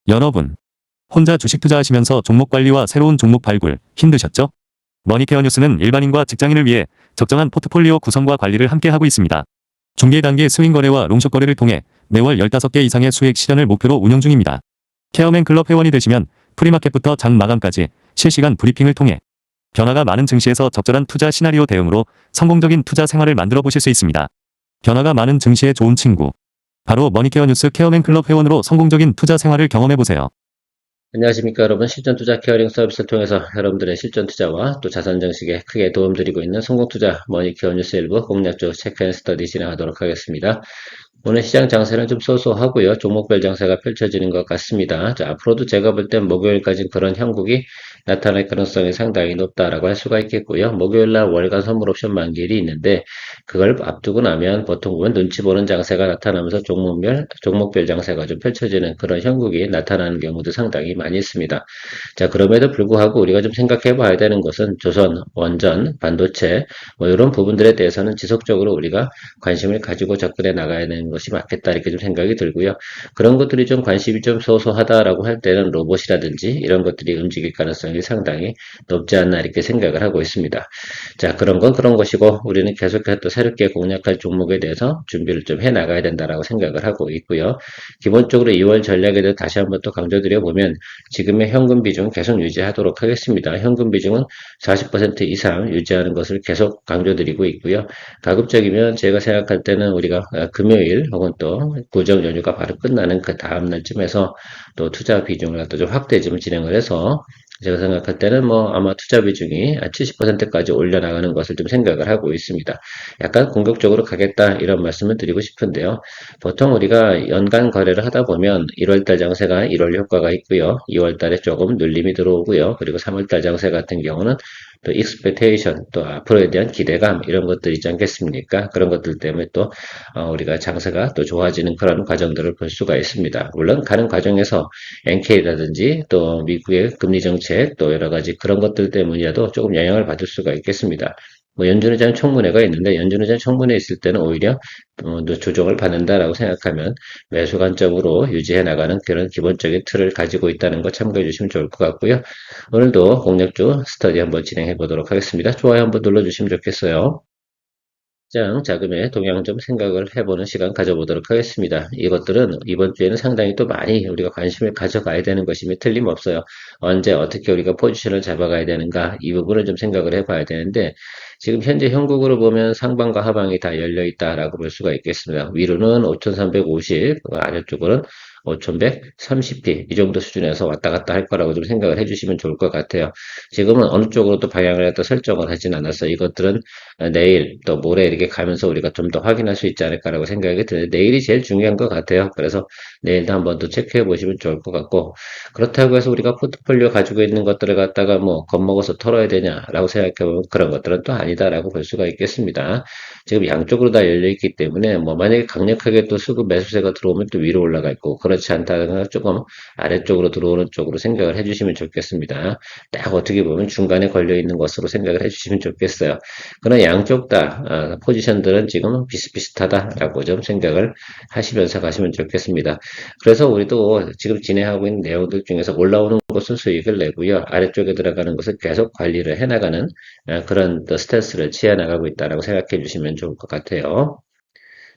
여러분, 혼자 주식 투자하시면서 종목 관리와 새로운 종목 발굴 힘드셨죠? 머니케어 뉴스는 일반인과 직장인을 위해 적정한 포트폴리오 구성과 관리를 함께 하고 있습니다. 중개 단계 스윙 거래와 롱숏 거래를 통해 매월 15개 이상의 수익 실현을 목표로 운영 중입니다. 케어맨 클럽 회원이 되시면 프리마켓부터 장 마감까지 실시간 브리핑을 통해 변화가 많은 증시에서 적절한 투자 시나리오 대응으로 성공적인 투자 생활을 만들어 보실 수 있습니다. 변화가 많은 증시의 좋은 친구. 바로 머니케어 뉴스 케어맨 클럽 회원으로 성공적인 투자 생활을 경험해 보세요. 안녕하십니까 여러분. 실전 투자 케어링 서비스를 통해서 여러분들의 실전 투자와 또 자산 정식에 크게 도움드리고 있는 성공 투자 머니케어 뉴스 일부 공략조 체크 앤 스터디 진행하도록 하겠습니다. 오늘 시장 장세는 좀 소소하고요. 종목별 장세가 펼쳐지는 것 같습니다. 자, 앞으로도 제가 볼 땐 목요일까지 그런 형국이 나타날 가능성이 상당히 높다라고 할 수가 있겠고요. 목요일날 월간 선물 옵션 만기일이 있는데 그걸 앞두고 나면 보통 보면 눈치 보는 장세가 나타나면서 종목별 장세가 좀 펼쳐지는 그런 형국이 나타나는 경우도 상당히 많이 있습니다. 자, 그럼에도 불구하고 우리가 좀 생각해 봐야 되는 것은 조선, 원전, 반도체 뭐 이런 부분들에 대해서는 지속적으로 우리가 관심을 가지고 접근해 나가야 되는 것이 맞겠다 이렇게 좀 생각이 들고요. 그런 것들이 좀 관심이 좀 소소하다라고 할 때는 로봇이라든지 이런 것들이 움직일 가능성이 상당히 높지 않나 이렇게 생각을 하고 있습니다. 자, 그런 건 그런 것이고 우리는 계속해서 또 새롭게 공략할 종목에 대해서 준비를 좀 해 나가야 된다라고 생각을 하고 있고요. 기본적으로 2월 전략에 대해 다시 한번 또 강조드려 보면 지금의 현금 비중 계속 유지하도록 하겠습니다. 현금 비중은 40% 이상 유지하는 것을 계속 강조드리고 있고요. 가급적이면 제가 생각할 때는 우리가 금요일 혹은 또 구정 연휴가 바로 끝나는 그 다음 날쯤에서 또 투자 비중을 갖다 좀 확대 좀 진행을 해서 제가 생각할 때는 뭐 아마 투자 비중이 70%까지 올려나가는 것을 좀 생각을 하고 있습니다. 약간 공격적으로 가겠다 이런 말씀을 드리고 싶은데요. 보통 우리가 연간 거래를 하다 보면 1월달 장세가 1월 효과가 있고요. 2월달에 조금 눌림이 들어오고요. 그리고 3월달 장세 같은 경우는 또 expectation, 또 앞으로에 대한 기대감 이런 것들 있지 않겠습니까? 그런 것들 때문에 또 우리가 장세가 또 좋아지는 그런 과정들을 볼 수가 있습니다. 물론 가는 과정에서 NK라든지 또 미국의 금리 정책 또 여러 가지 그런 것들 때문이라도 조금 영향을 받을 수가 있겠습니다. 뭐 연준의장 청문회가 있는데 연준의장 청문회 있을 때는 오히려 조정을 받는다라고 생각하면 매수 관점으로 유지해 나가는 그런 기본적인 틀을 가지고 있다는 거 참고해 주시면 좋을 것 같고요. 오늘도 공략주 스터디 한번 진행해 보도록 하겠습니다. 좋아요 한번 눌러주시면 좋겠어요. 시장 자금의 동향 좀 생각을 해보는 시간 가져보도록 하겠습니다. 이것들은 이번 주에는 상당히 또 많이 우리가 관심을 가져가야 되는 것임이 틀림없어요. 언제 어떻게 우리가 포지션을 잡아가야 되는가 이 부분을 좀 생각을 해봐야 되는데 지금 현재 형국으로 보면 상방과 하방이 다 열려 있다라고 볼 수가 있겠습니다. 위로는 5350, 아래쪽으로는 5130p 이 정도 수준에서 왔다 갔다 할 거라고 좀 생각을 해주시면 좋을 것 같아요. 지금은 어느 쪽으로 또 방향을 갖다 설정을 하진 않았어. 이것들은 내일 또 모레 이렇게 가면서 우리가 좀 더 확인할 수 있지 않을까라고 생각이 드는데 내일이 제일 중요한 것 같아요. 그래서 내일도 한번 더 체크해 보시면 좋을 것 같고 그렇다고 해서 우리가 포트폴리오 가지고 있는 것들을 갖다가 뭐 겁먹어서 털어야 되냐라고 생각해 보면 그런 것들은 또 아니다라고 볼 수가 있겠습니다. 지금 양쪽으로 다 열려 있기 때문에 뭐 만약에 강력하게 또 수급 매수세가 들어오면 또 위로 올라가 있고 그렇지 않다면 조금 아래쪽으로 들어오는 쪽으로 생각을 해주시면 좋겠습니다. 딱 어떻게 보면 중간에 걸려 있는 것으로 생각을 해주시면 좋겠어요. 그러나 양쪽 다 포지션들은 지금 비슷비슷하다라고 좀 생각을 하시면서 가시면 좋겠습니다. 그래서 우리도 지금 진행하고 있는 내용들 중에서 올라오는 것은 수익을 내고요. 아래쪽에 들어가는 것을 계속 관리를 해나가는 그런 스탠스를 취해 나가고 있다라고 생각해 주시면 좋을 것 같아요.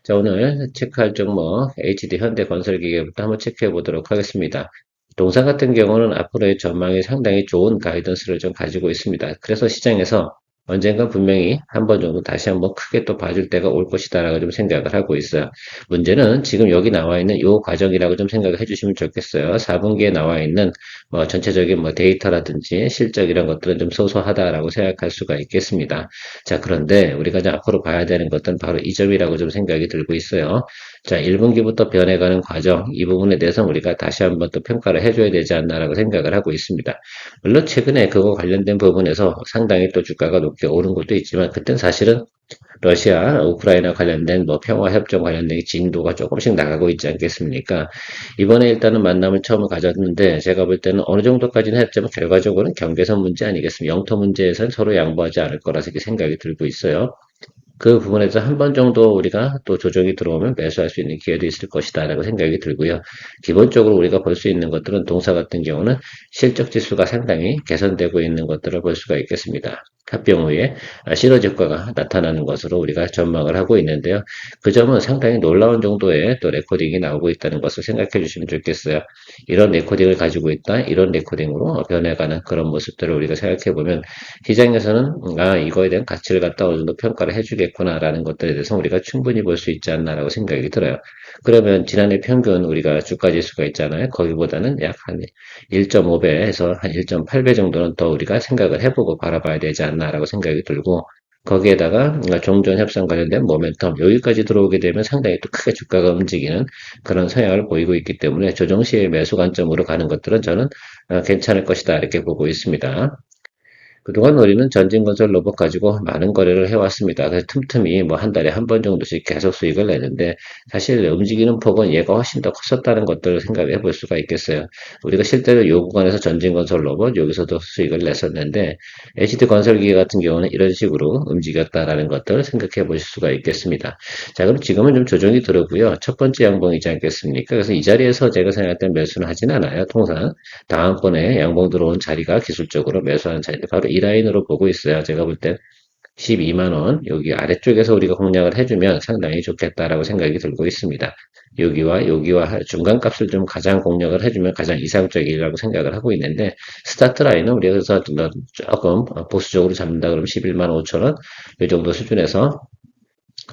자, 오늘 체크할 종목 HD 현대건설기계부터 한번 체크해 보도록 하겠습니다. 동사 같은 경우는 앞으로의 전망이 상당히 좋은 가이던스를 좀 가지고 있습니다. 그래서 시장에서 언젠가 분명히 한 번 정도 다시 한번 크게 또 봐줄 때가 올 것이다라고 좀 생각을 하고 있어요. 문제는 지금 여기 나와 있는 이 과정이라고 좀 생각을 해주시면 좋겠어요. 4분기에 나와 있는 뭐 전체적인 뭐 데이터라든지 실적 이런 것들은 좀 소소하다라고 생각할 수가 있겠습니다. 자, 그런데 우리가 이제 앞으로 봐야 되는 것은 바로 이 점이라고 좀 생각이 들고 있어요. 자, 1분기부터 변해가는 과정, 이 부분에 대해서 우리가 다시 한번 또 평가를 해줘야 되지 않나라고 생각을 하고 있습니다. 물론 최근에 그거 관련된 부분에서 상당히 또 주가가 높게 오른 것도 있지만, 그땐 사실은 러시아, 우크라이나 관련된 뭐 평화협정 관련된 진도가 조금씩 나가고 있지 않겠습니까? 이번에 일단은 만남을 처음 가졌는데 제가 볼 때는 어느 정도까지는 했지만 결과적으로는 경계선 문제 아니겠습니까? 영토 문제에서는 서로 양보하지 않을 거라서 이렇게 생각이 들고 있어요. 그 부분에서 한 번 정도 우리가 또 조정이 들어오면 매수할 수 있는 기회도 있을 것이다 라고 생각이 들고요. 기본적으로 우리가 볼 수 있는 것들은 동사 같은 경우는 실적 지수가 상당히 개선되고 있는 것들을 볼 수가 있겠습니다. 합병 후에 실효 효과가 나타나는 것으로 우리가 전망을 하고 있는데요. 그 점은 상당히 놀라운 정도의 또 레코딩이 나오고 있다는 것을 생각해 주시면 좋겠어요. 이런 레코딩을 가지고 있다, 이런 레코딩으로 변해가는 그런 모습들을 우리가 생각해 보면 시장에서는 이거에 대한 가치를 갖다 어느 정도 평가를 해주겠구나라는 것들에 대해서 우리가 충분히 볼 수 있지 않나라고 생각이 들어요. 그러면 지난해 평균 우리가 주가 지수가 있잖아요. 거기보다는 약 한 1.5배에서 한 1.8배 정도는 더 우리가 생각을 해보고 바라봐야 되지 않나라고 생각이 들고 거기에다가 종전 협상 관련된 모멘텀 여기까지 들어오게 되면 상당히 또 크게 주가가 움직이는 그런 성향을 보이고 있기 때문에 조정 시에 매수 관점으로 가는 것들은 저는 괜찮을 것이다 이렇게 보고 있습니다. 그동안 우리는 전진건설 로봇 가지고 많은 거래를 해왔습니다. 그래서 틈틈이 뭐 한 달에 한 번 정도씩 계속 수익을 내는데 사실 움직이는 폭은 얘가 훨씬 더 컸었다는 것들을 생각해 볼 수가 있겠어요. 우리가 실제로 요 구간에서 전진건설 로봇 여기서도 수익을 냈었는데 HD건설기계 같은 경우는 이런 식으로 움직였다라는 것들을 생각해 보실 수가 있겠습니다. 자, 그럼 지금은 좀 조정이 들어오고요. 첫 번째 양봉이지 않겠습니까? 그래서 이 자리에서 제가 생각할 때 매수는 하진 않아요. 통상 다음번에 양봉 들어온 자리가 기술적으로 매수하는 자리인데 바로 이 라인으로 보고 있어요. 제가 볼 때 12만원 여기 아래쪽에서 우리가 공략을 해주면 상당히 좋겠다라고 생각이 들고 있습니다. 여기와 중간값을 좀 가장 공략을 해주면 가장 이상적이라고 생각을 하고 있는데 스타트 라인은 우리가 그래서 조금 보수적으로 잡는다 그러면 11만 5천원 이 정도 수준에서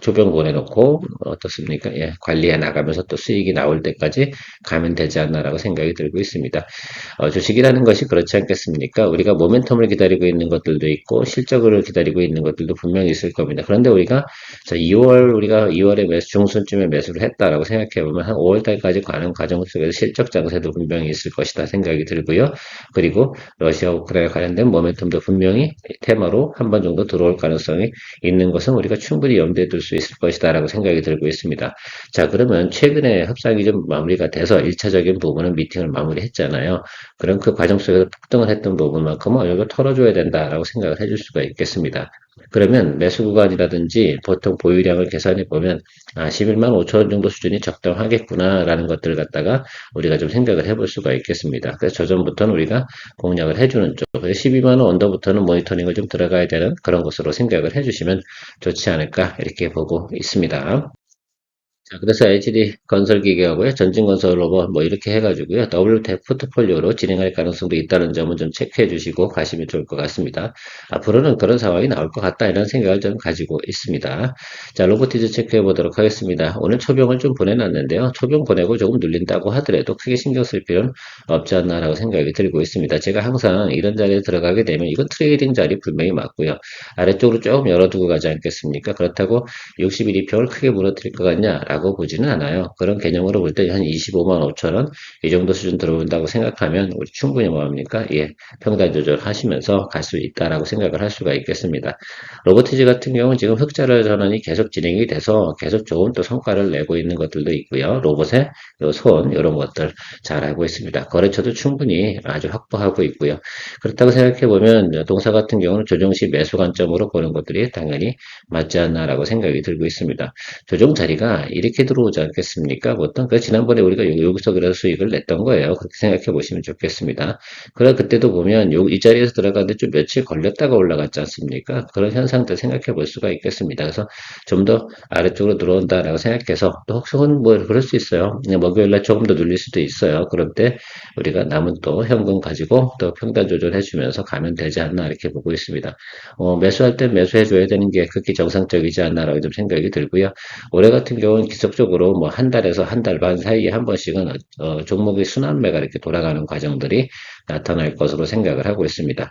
조병 보내놓고 어떻습니까? 예, 관리해 나가면서 또 수익이 나올 때까지 가면 되지 않나라고 생각이 들고 있습니다. 주식이라는 것이 그렇지 않겠습니까? 우리가 모멘텀을 기다리고 있는 것들도 있고 실적을 기다리고 있는 것들도 분명히 있을 겁니다. 그런데 우리가 2월에 중순쯤에 매수를 했다라고 생각해 보면 한 5월 달까지 가는 과정 속에서 실적 장세도 분명히 있을 것이다 생각이 들고요. 그리고 러시아 우크라이나 관련된 모멘텀도 분명히 테마로 한 번 정도 들어올 가능성이 있는 것은 우리가 충분히 염두에 둘 수 있을 것이다라고 생각이 들고 있습니다. 자, 그러면 최근에 협상이 좀 마무리가 돼서 1차적인 부분은 미팅을 마무리했잖아요. 그럼 그 과정 속에서 폭등을 했던 부분만큼은 어느 정도 털어줘야 된다라고 생각을 해줄 수가 있겠습니다. 그러면 매수 구간이라든지 보통 보유량을 계산해 보면 11만 5천 원 정도 수준이 적당하겠구나라는 것들을 갖다가 우리가 좀 생각을 해볼 수가 있겠습니다. 그래서 저전부터는 우리가 공략을 해주는 쪽, 12만 원 언더부터는 모니터링을 좀 들어가야 되는 그런 것으로 생각을 해주시면 좋지 않을까 이렇게 보고 있습니다. 자, 그래서 HD 건설기계하고요, 전진건설 로봇 뭐 이렇게 해가지고요, WTF 포트폴리오로 진행할 가능성도 있다는 점은 좀 체크해 주시고 가시면 좋을 것 같습니다. 앞으로는 그런 상황이 나올 것 같다 이런 생각을 좀 가지고 있습니다. 자, 로보티즈 체크해 보도록 하겠습니다. 오늘 초병을 좀 보내놨는데요. 초병 보내고 조금 눌린다고 하더라도 크게 신경 쓸 필요는 없지 않나라고 생각이 들고 있습니다. 제가 항상 이런 자리에 들어가게 되면 이건 트레이딩 자리 분명히 맞고요. 아래쪽으로 조금 열어두고 가지 않겠습니까? 그렇다고 60일 이평을 크게 무너뜨릴 것 같냐? 라고 보지는 않아요. 그런 개념으로 볼 때 한 25만 5천 원 이 정도 수준 들어온다고 생각하면 우리 충분히 뭐합니까? 예, 평단 조절하시면서 갈 수 있다라고 생각을 할 수가 있겠습니다. 로보티즈 같은 경우는 지금 흑자를 전환이 계속 진행이 돼서 계속 좋은 또 성과를 내고 있는 것들도 있고요. 로봇의 손 이런 것들 잘 알고 있습니다. 거래처도 충분히 아주 확보하고 있고요. 그렇다고 생각해 보면 동사 같은 경우는 조정 시 매수 관점으로 보는 것들이 당연히 맞지 않나라고 생각이 들고 있습니다. 조정 자리가 이렇게 들어오지 않겠습니까? 보통 그 지난번에 우리가 여기서 그래서 수익을 냈던 거예요. 그렇게 생각해 보시면 좋겠습니다. 그래 그때도 보면 이 자리에서 들어가는데 좀 며칠 걸렸다가 올라갔지 않습니까? 그런 현상들 생각해 볼 수가 있겠습니다. 그래서 좀 더 아래쪽으로 들어온다라고 생각해서 또 혹은 뭐 그럴 수 있어요. 목요일날 조금 더 눌릴 수도 있어요. 그럴 때 우리가 남은 또 현금 가지고 또 평단 조절해 주면서 가면 되지 않나 이렇게 보고 있습니다. 매수할 때 매수해 줘야 되는 게 그렇게 정상적이지 않나라고 좀 생각이 들고요. 올해 같은 경우는 기속적으로 뭐 한 달에서 한 달 반 사이에 한 번씩은 종목의 순환매가 이렇게 돌아가는 과정들이 나타날 것으로 생각을 하고 있습니다.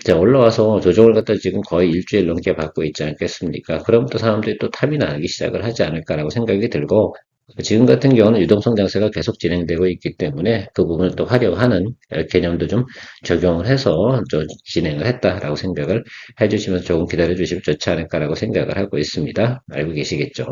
자, 올라와서 조정을 갖다 지금 거의 일주일 넘게 받고 있지 않겠습니까? 그럼 또 사람들이 또 탐이 나기 시작을 하지 않을까라고 생각이 들고 지금 같은 경우는 유동성 장세가 계속 진행되고 있기 때문에 그 부분을 또 활용하는 개념도 좀 적용을 해서 좀 진행을 했다라고 생각을 해주시면 조금 기다려주시면 좋지 않을까라고 생각을 하고 있습니다. 알고 계시겠죠?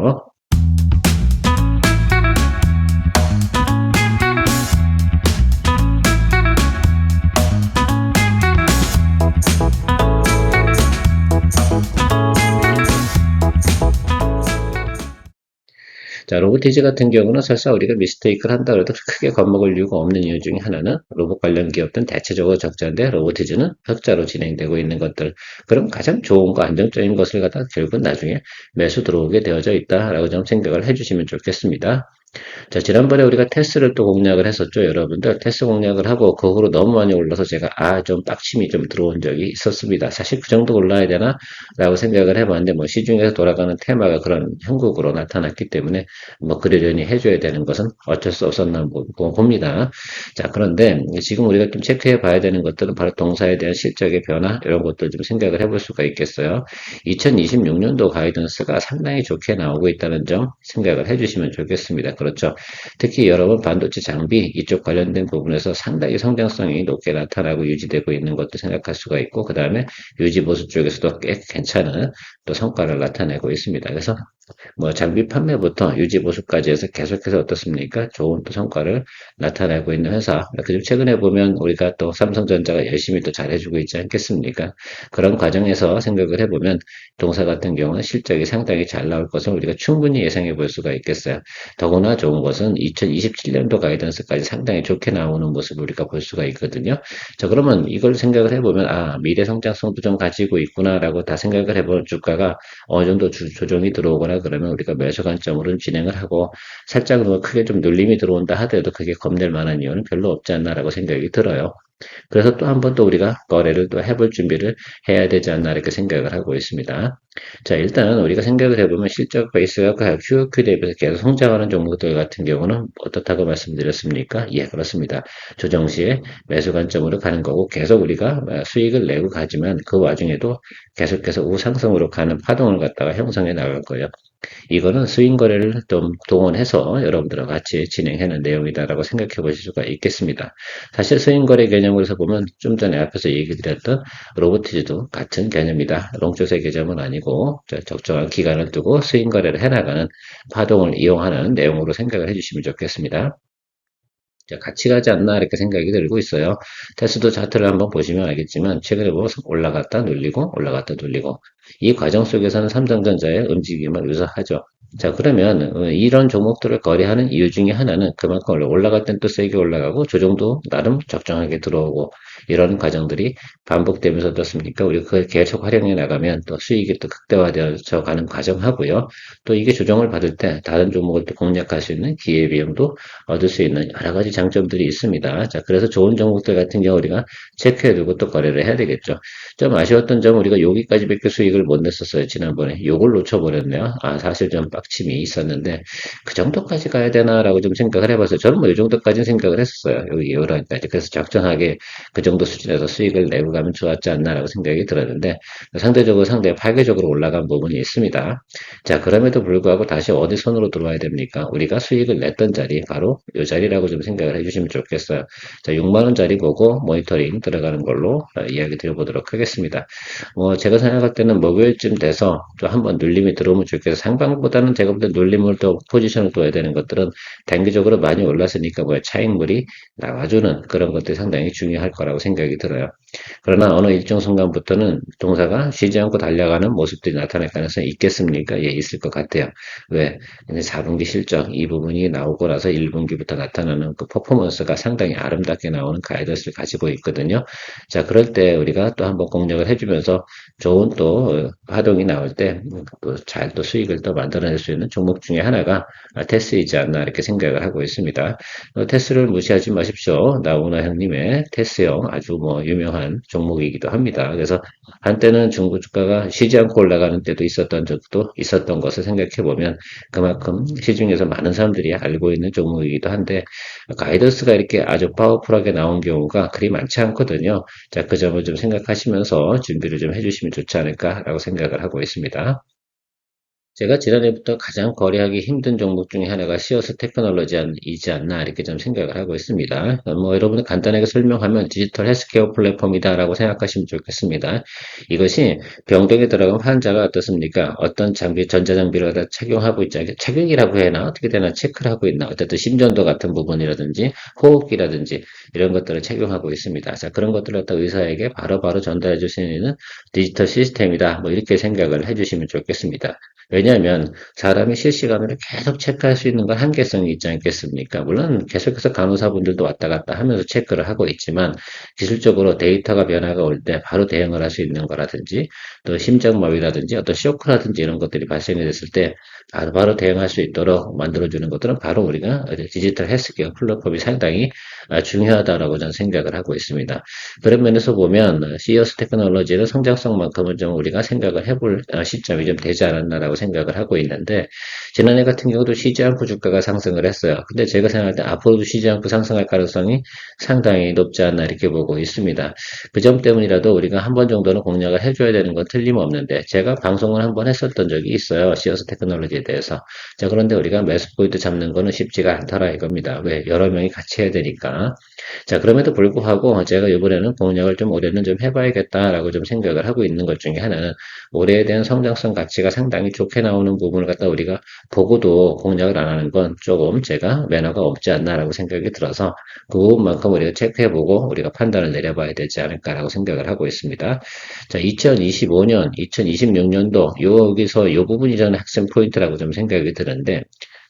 자, 로보티즈 같은 경우는 설사 우리가 미스테이크를 한다 그래도 크게 겁먹을 이유가 없는 이유 중에 하나는 로봇 관련 기업들은 대체적으로 적자인데 로보티즈는 흑자로 진행되고 있는 것들. 그럼 가장 좋은 거, 안정적인 것을 갖다 결국은 나중에 매수 들어오게 되어져 있다라고 좀 생각을 해주시면 좋겠습니다. 자, 지난번에 우리가 테스를 또 공략을 했었죠, 여러분들. 테스 공략을 하고 그 후로 너무 많이 올라서 제가 좀 빡침이 좀 들어온 적이 있었습니다. 사실 그 정도 올라야 되나? 라고 생각을 해봤는데 뭐 시중에서 돌아가는 테마가 그런 형국으로 나타났기 때문에 뭐 그러려니 해줘야 되는 것은 어쩔 수 없었나 봅니다. 자, 그런데 지금 우리가 좀 체크해 봐야 되는 것들은 바로 동사에 대한 실적의 변화 이런 것들 좀 생각을 해볼 수가 있겠어요. 2026년도 가이던스가 상당히 좋게 나오고 있다는 점 생각을 해주시면 좋겠습니다. 그렇죠. 특히 여러분 반도체 장비 이쪽 관련된 부분에서 상당히 성장성이 높게 나타나고 유지되고 있는 것도 생각할 수가 있고 그 다음에 유지 보수 쪽에서도 꽤 괜찮은 또 성과를 나타내고 있습니다. 그래서 뭐 장비 판매부터 유지 보수까지 해서 계속해서 어떻습니까? 좋은 또 성과를 나타내고 있는 회사. 그리고 최근에 보면 우리가 또 삼성전자가 열심히 또 잘해주고 있지 않겠습니까? 그런 과정에서 생각을 해보면 동사 같은 경우는 실적이 상당히 잘 나올 것을 우리가 충분히 예상해 볼 수가 있겠어요. 더구나 좋은 것은 2027년도 가이던스까지 상당히 좋게 나오는 모습을 우리가 볼 수가 있거든요. 자, 그러면 이걸 생각을 해보면 미래 성장성도 좀 가지고 있구나라고 다 생각을 해보면 주가가 어느 정도 조정이 들어오거나 그러면 우리가 매수 관점으로 진행을 하고 살짝 뭐 크게 좀 눌림이 들어온다 하더라도 그게 겁낼 만한 이유는 별로 없지 않나라고 생각이 들어요. 그래서 또 한 번 또 우리가 거래를 또 해볼 준비를 해야 되지 않나 이렇게 생각을 하고 있습니다. 자, 일단 우리가 생각을 해보면 실적 베이스가 QOQ 대비해서 계속 성장하는 종목들 같은 경우는 어떻다고 말씀드렸습니까? 예, 그렇습니다. 조정 시에 매수 관점으로 가는 거고 계속 우리가 수익을 내고 가지만 그 와중에도 계속해서 우상승으로 가는 파동을 갖다가 형성해 나갈 거예요. 이거는 스윙 거래를 좀 동원해서 여러분들과 같이 진행하는 내용이다라고 생각해 보실 수가 있겠습니다. 사실 스윙 거래 개념으로서 보면 좀 전에 앞에서 얘기 드렸던 로보티즈도 같은 개념이다. 롱숏의 개념은 아니고 적정한 기간을 두고 스윙 거래를 해나가는 파동을 이용하는 내용으로 생각을 해주시면 좋겠습니다. 같이 가지 않나 이렇게 생각이 들고 있어요. 테스도 차트를 한번 보시면 알겠지만 최근에 보면 올라갔다 눌리고 올라갔다 눌리고 이 과정 속에서는 삼성전자의 움직임을 유사하죠. 자, 그러면 이런 종목들을 거래하는 이유 중에 하나는 그만큼 올라갈 땐 또 세게 올라가고 조정도 나름 적정하게 들어오고 이런 과정들이 반복되면서 어떻습니까? 우리가 그걸 계속 활용해 나가면 또 수익이 또 극대화되어져 가는 과정하고요. 또 이게 조정을 받을 때 다른 종목을 또 공략할 수 있는 기회비용도 얻을 수 있는 여러 가지 장점들이 있습니다. 자, 그래서 좋은 종목들 같은 경우 우리가 체크해두고 또 거래를 해야 되겠죠. 좀 아쉬웠던 점은 우리가 여기까지밖에 수익을 못 냈었어요. 지난번에. 요걸 놓쳐버렸네요. 사실 좀 빡침이 있었는데 그 정도까지 가야 되나라고 좀 생각을 해봤어요. 저는 뭐 이 정도까지는 생각을 했었어요. 여기 여기까지. 그래서 적정하게 그 정도 수준에서 수익을 내고 가면 좋았지 않나라고 생각이 들었는데 상대적으로 상당히 파괴적으로 올라간 부분이 있습니다. 자, 그럼에도 불구하고 다시 어디 손으로 들어와야 됩니까? 우리가 수익을 냈던 자리, 바로 이 자리라고 좀 생각을 해주시면 좋겠어요. 자, 6만원짜리 보고 모니터링 들어가는 걸로 이야기 드려보도록 하겠습니다. 제가 생각할 때는 목요일쯤 돼서 또 한번 눌림이 들어오면 좋겠어요. 상방보다는 제가 볼 때 눌림을 또 포지션을 둬야 되는 것들은 단기적으로 많이 올랐으니까 차익물이 나와주는 그런 것들이 상당히 중요할 거라고 생각이 들어요. 그러나 어느 일정 순간부터는 동사가 쉬지 않고 달려가는 모습들이 나타날 가능성이 있겠습니까? 예, 있을 것 같아요. 왜? 4분기 실적 이 부분이 나오고 나서 1분기부터 나타나는 그 퍼포먼스가 상당히 아름답게 나오는 가이던스를 가지고 있거든요. 자, 그럴 때 우리가 또 한번 공략을 해주면서 좋은 또 파동이 나올 때 또 잘 또 수익을 또 만들어낼 수 있는 종목 중에 하나가 테스이지 않나 이렇게 생각을 하고 있습니다. 테스를 무시하지 마십시오. 나오나 형님의 테스형 아주 뭐 유명한 종목이기도 합니다. 그래서 한때는 중국 주가가 쉬지 않고 올라가는 때도 있었던 적도 있었던 것을 생각해 보면 그만큼 시중에서 많은 사람들이 알고 있는 종목이기도 한데 가이던스가 이렇게 아주 파워풀하게 나온 경우가 그리 많지 않거든요. 자, 그 점을 좀 생각하시면서 준비를 좀 해주시면 좋지 않을까라고 생각을 하고 있습니다. 제가 지난해부터 가장 거래하기 힘든 종목 중에 하나가 시어스 테크놀로지이지 않나 이렇게 좀 생각을 하고 있습니다. 여러분들 간단하게 설명하면 디지털 헬스케어 플랫폼이다라고 생각하시면 좋겠습니다. 이것이 병동에 들어간 환자가 어떻습니까? 어떤 장비, 전자장비를 갖다 착용하고 있지 않게 착용이라고 해야 하나? 어떻게 되나 체크를 하고 있나? 어쨌든 심전도 같은 부분이라든지 호흡기라든지 이런 것들을 착용하고 있습니다. 자, 그런 것들을 갖다 의사에게 바로바로 전달해 줄 수 있는 디지털 시스템이다. 이렇게 생각을 해주시면 좋겠습니다. 왜냐하면 사람이 실시간으로 계속 체크할 수 있는 건 한계성이 있지 않겠습니까? 물론 계속해서 간호사분들도 왔다 갔다 하면서 체크를 하고 있지만 기술적으로 데이터가 변화가 올 때 바로 대응을 할 수 있는 거라든지 또 심장마비라든지 어떤 쇼크라든지 이런 것들이 발생이 됐을 때 바로 대응할 수 있도록 만들어주는 것들은 바로 우리가 디지털 헬스케어 플랫폼이 상당히 중요하다라고 저는 생각을 하고 있습니다. 그런 면에서 보면 시어스 테크놀로지의 성장성만큼은 좀 우리가 생각을 해볼 시점이 좀 되지 않았나라고 생각을 하고 있는데 지난해 같은 경우도 쉬지 않고 주가가 상승을 했어요. 근데 제가 생각할 때 앞으로도 쉬지 않고 상승할 가능성이 상당히 높지 않나 이렇게 보고 있습니다. 그 점 때문이라도 우리가 한 번 정도는 공략을 해줘야 되는 건 틀림없는데 제가 방송을 한 번 했었던 적이 있어요. 시어스 테크놀로지에 대해서. 자, 그런데 우리가 매수 포인트 잡는 거는 쉽지가 않더라 이겁니다. 왜? 여러 명이 같이 해야 되니까. 자, 그럼에도 불구하고 제가 이번에는 공략을 좀 올해는 좀 해봐야겠다라고 좀 생각을 하고 있는 것 중에 하나는 올해에 대한 성장성 가치가 상당히 좋게 나오는 부분을 갖다 우리가 보고도 공략을 안 하는 건 조금 제가 매너가 없지 않나라고 생각이 들어서 그 부분만큼 우리가 체크해보고 우리가 판단을 내려봐야 되지 않을까라고 생각을 하고 있습니다. 자, 2025년, 2026년도 여기서 이 부분이 저는 핵심 포인트라고 좀 생각이 드는데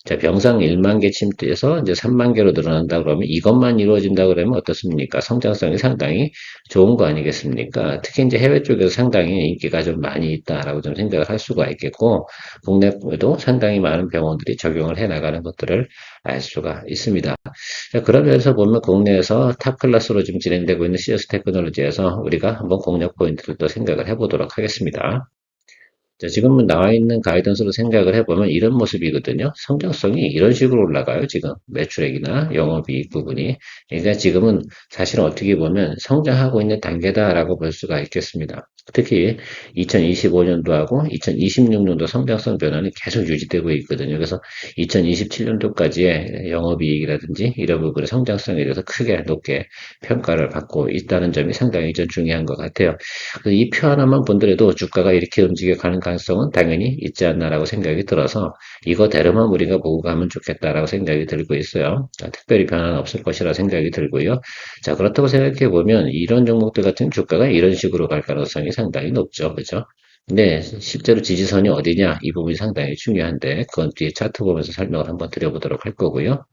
자, 병상 1만 개 침대에서 이제 3만 개로 늘어난다 그러면 이것만 이루어진다 그러면 어떻습니까? 성장성이 상당히 좋은 거 아니겠습니까? 특히 이제 해외 쪽에서 상당히 인기가 좀 많이 있다라고 좀 생각을 할 수가 있겠고, 국내에도 상당히 많은 병원들이 적용을 해 나가는 것들을 알 수가 있습니다. 자, 그런 면에서 보면 국내에서 탑 클래스로 지금 진행되고 있는 CS 테크놀로지에서 우리가 한번 공략 포인트를 또 생각을 해보도록 하겠습니다. 자, 지금은 나와 있는 가이던스로 생각을 해보면 이런 모습이거든요. 성장성이 이런 식으로 올라가요, 지금. 매출액이나 영업이익 부분이. 그러니까 지금은 사실 어떻게 보면 성장하고 있는 단계다라고 볼 수가 있겠습니다. 특히 2025년도하고 2026년도 성장성 변화는 계속 유지되고 있거든요. 그래서 2027년도까지의 영업이익이라든지 이런 부분의 성장성에 대해서 크게 높게 평가를 받고 있다는 점이 상당히 좀 중요한 것 같아요. 이 표 하나만 본더라도 주가가 이렇게 움직여 가는 가능성은 당연히 있지 않나라고 생각이 들어서 이거대로만 우리가 보고 가면 좋겠다라고 생각이 들고 있어요. 특별히 변화는 없을 것이라 생각이 들고요. 자, 그렇다고 생각해 보면 이런 종목들 같은 주가가 이런 식으로 갈 가능성이 상당히 높죠. 그죠? 근데 실제로 지지선이 어디냐 이 부분이 상당히 중요한데 그건 뒤에 차트 보면서 설명을 한번 드려보도록 할 거고요.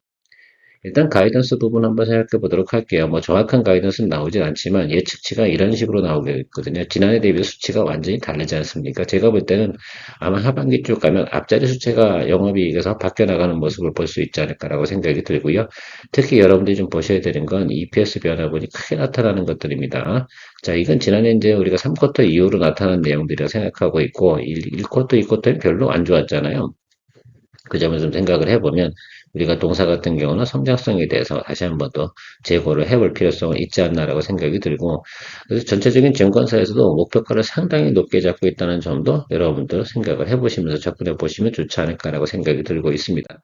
일단 가이던스 부분 한번 생각해 보도록 할게요. 뭐 정확한 가이던스는 나오진 않지만 예측치가 이런 식으로 나오게 있거든요. 지난해 대비 수치가 완전히 다르지 않습니까? 제가 볼 때는 아마 하반기 쪽 가면 앞자리 수치가 영업이익에서 바뀌어 나가는 모습을 볼 수 있지 않을까라고 생각이 들고요. 특히 여러분들이 좀 보셔야 되는 건 EPS 변화분이 크게 나타나는 것들입니다. 자, 이건 지난해 이제 우리가 3쿼터 이후로 나타난 내용들이라 생각하고 있고 1쿼터, 2쿼터는 별로 안 좋았잖아요. 그 점을 좀 생각을 해보면 우리가 동사 같은 경우는 성장성에 대해서 다시 한번 더 재고를 해볼 필요성은 있지 않나라고 생각이 들고 그래서 전체적인 증권사에서도 목표가를 상당히 높게 잡고 있다는 점도 여러분들 생각을 해보시면서 접근해 보시면 좋지 않을까라고 생각이 들고 있습니다.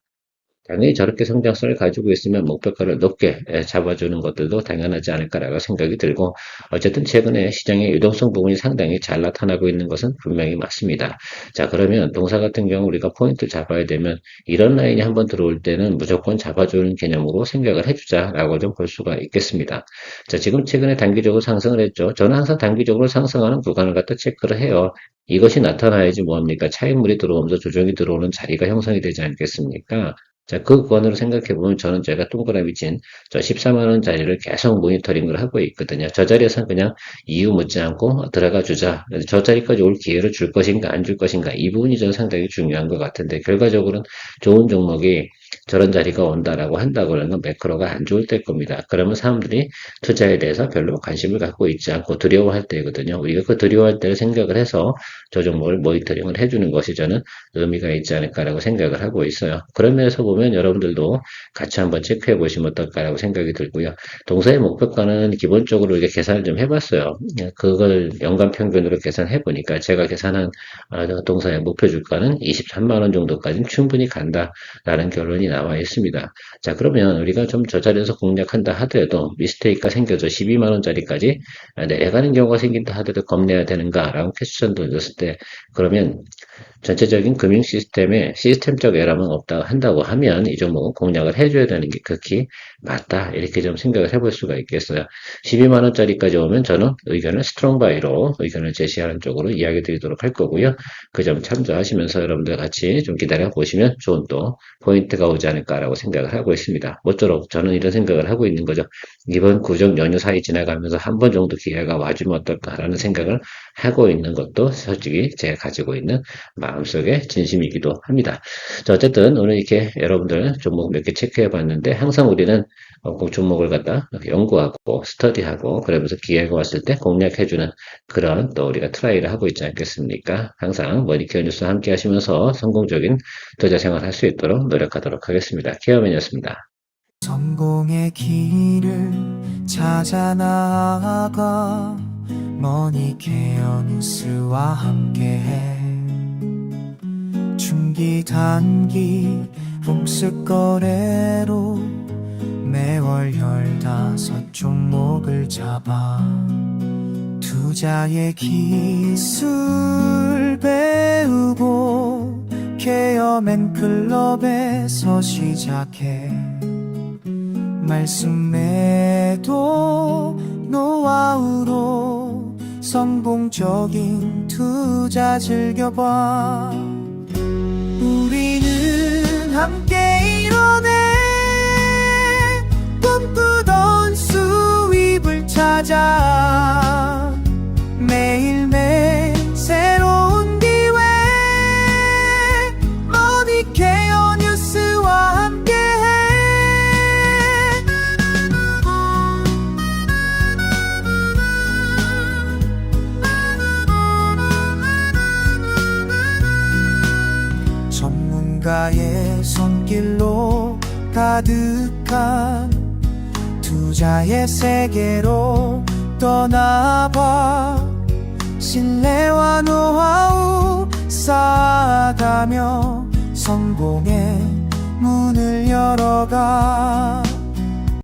당연히 저렇게 성장성을 가지고 있으면 목표가를 높게 잡아주는 것들도 당연하지 않을까라고 생각이 들고 어쨌든 최근에 시장의 유동성 부분이 상당히 잘 나타나고 있는 것은 분명히 맞습니다. 자, 그러면 동사 같은 경우 우리가 포인트 잡아야 되면 이런 라인이 한번 들어올 때는 무조건 잡아주는 개념으로 생각을 해주자라고 좀 볼 수가 있겠습니다. 자, 지금 최근에 단기적으로 상승을 했죠. 저는 항상 단기적으로 상승하는 구간을 갖다 체크를 해요. 이것이 나타나야지 뭐합니까? 차익물이 들어오면서 조정이 들어오는 자리가 형성이 되지 않겠습니까? 자, 그 구간으로 생각해 보면 저는 제가 동그라미 친 저 14만 원 자리를 계속 모니터링을 하고 있거든요. 저 자리에서 그냥 이유 묻지 않고 들어가 주자. 저 자리까지 올 기회를 줄 것인가 안 줄 것인가 이 부분이 저는 상당히 중요한 것 같은데 결과적으로는 좋은 종목이 저런 자리가 온다라고 한다고 그러면 매크로가 안 좋을 때일 겁니다. 그러면 사람들이 투자에 대해서 별로 관심을 갖고 있지 않고 두려워할 때거든요. 우리가 그 두려워할 때를 생각을 해서 저 종목을 모니터링을 해주는 것이 저는 의미가 있지 않을까라고 생각을 하고 있어요. 그런 면에서 보면 여러분들도 같이 한번 체크해 보시면 어떨까라고 생각이 들고요. 동사의 목표가는 기본적으로 이렇게 계산을 좀 해봤어요. 그걸 연간 평균으로 계산해 보니까 제가 계산한 동사의 목표 주가는 23만 원 정도까지는 충분히 간다라는 결론이 나와 있습니다. 자, 그러면 우리가 좀 저 자리에서 공략한다 하더라도 미스테이크가 생겨서 12만 원짜리까지 내려가는 경우가 생긴다 하더라도 겁내야 되는가라고 퀘스천 던졌을 때 그러면 전체적인 금융 시스템에 시스템적 에러만 없다 한다고 하면 이 종목은 공략을 해줘야 되는 게 극히 맞다. 이렇게 좀 생각을 해볼 수가 있겠어요. 12만 원짜리까지 오면 저는 의견을 스트롱 바이로 의견을 제시하는 쪽으로 이야기 드리도록 할 거고요. 그 점 참조하시면서 여러분들 같이 좀 기다려 보시면 좋은 또 포인트가 오지 않을까라고 생각을 하고 있습니다. 모쪼록 저는 이런 생각을 하고 있는 거죠. 이번 구정 연휴 사이 지나가면서 한 번 정도 기회가 와주면 어떨까라는 생각을 하고 있는 것도 솔직히 제가 가지고 있는 마음속의 진심이기도 합니다. 자, 어쨌든 오늘 이렇게 여러분들 종목 몇 개 체크해 봤는데 항상 우리는 꼭 종목을 갖다 연구하고 스터디하고 그러면서 기회가 왔을 때 공략해주는 그런 또 우리가 트라이를 하고 있지 않겠습니까? 항상 머니케어 뉴스와 함께 하시면서 성공적인 투자 생활 할 수 있도록 노력하도록 하겠습니다. 케어맨이었습니다. 성공의 길을 찾아 나아가 머니케어 뉴스와 함께해 중기 단기 복습 거래로 매월 15종목을 잡아 투자의 기술 배우고 케어맨 클럽에서 시작해 말씀 매도 노하우로 성공적인 투자 즐겨봐 우리는 함께 이뤄내 꿈꾸던 수입을 찾아 매일매일 새로운 기회 머니케어 뉴스와 함께해 전문가의 손길로 가득한 투자의 세계로 떠나봐 신뢰와 노하우 쌓아가며 성공의 문을 열어가